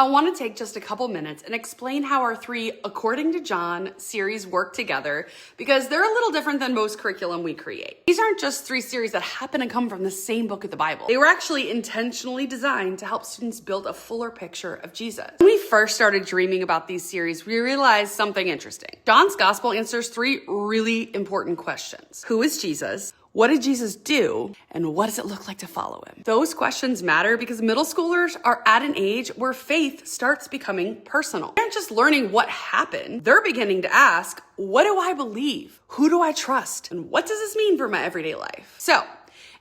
I want to take just a couple minutes and explain how our three According to John series work together because they're a little different than most curriculum we create. These aren't just three series that happen to come from the same book of the Bible. They were actually intentionally designed to help students build a fuller picture of Jesus. When we first started dreaming about these series, we realized something interesting. John's Gospel answers three really important questions. Who is Jesus? What did Jesus do? And what does it look like to follow him? Those questions matter because middle schoolers are at an age where faith starts becoming personal. They're not just learning what happened. They're beginning to ask, what do I believe? Who do I trust? And what does this mean for my everyday life? So,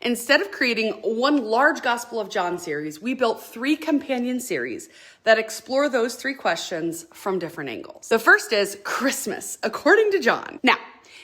instead of creating one large Gospel of John series, we built three companion series that explore those three questions from different angles. The first is Christmas, according to John. Now,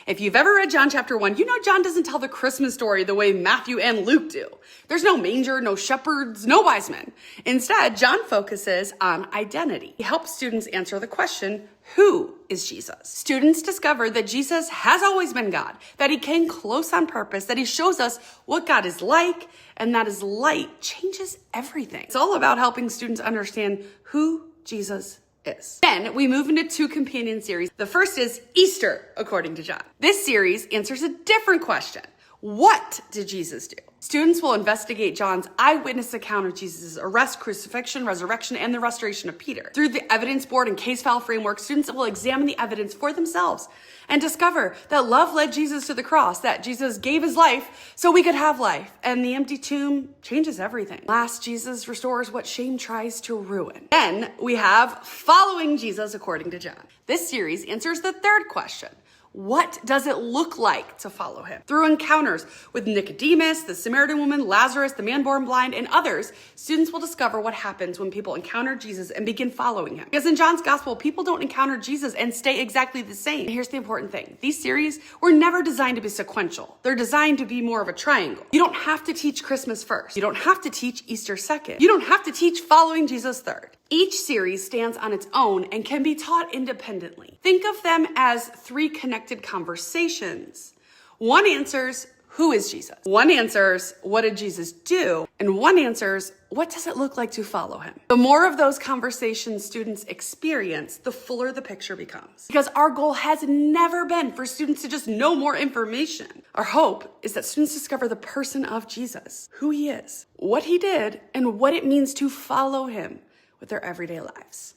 if you've ever read John chapter 1, you know John doesn't tell the Christmas story the way Matthew and Luke do. There's no manger, no shepherds, no wise men. Instead, John focuses on identity. He helps students answer the question, who is Jesus? Students discover that Jesus has always been God, that he came close on purpose, that he shows us what God is like, and that his light changes everything. It's all about helping students understand who Jesus is. Then we move into two companion series. The first is Easter, according to John. This series answers a different question. What did Jesus do? Students will investigate John's eyewitness account of Jesus' arrest, crucifixion, resurrection, and the restoration of Peter. Through the evidence board and case file framework, students will examine the evidence for themselves and discover that love led Jesus to the cross, that Jesus gave his life so we could have life, and the empty tomb changes everything. Last, Jesus restores what shame tries to ruin. Then we have Following Jesus, according to John. This series answers the third question. What does it look like to follow him? Through encounters with Nicodemus, the Samaritan woman, Lazarus, the man born blind, and others, students will discover what happens when people encounter Jesus and begin following him. Because in John's gospel, people don't encounter Jesus and stay exactly the same. And here's the important thing. These series were never designed to be sequential. They're designed to be more of a triangle. You don't have to teach Christmas first. You don't have to teach Easter second. You don't have to teach Following Jesus third. Each series stands on its own and can be taught independently. Think of them as three connected conversations. One answers, who is Jesus? One answers, what did Jesus do? And one answers, what does it look like to follow him? The more of those conversations students experience, the fuller the picture becomes. Because our goal has never been for students to just know more information. Our hope is that students discover the person of Jesus, who he is, what he did, and what it means to follow him with their everyday lives.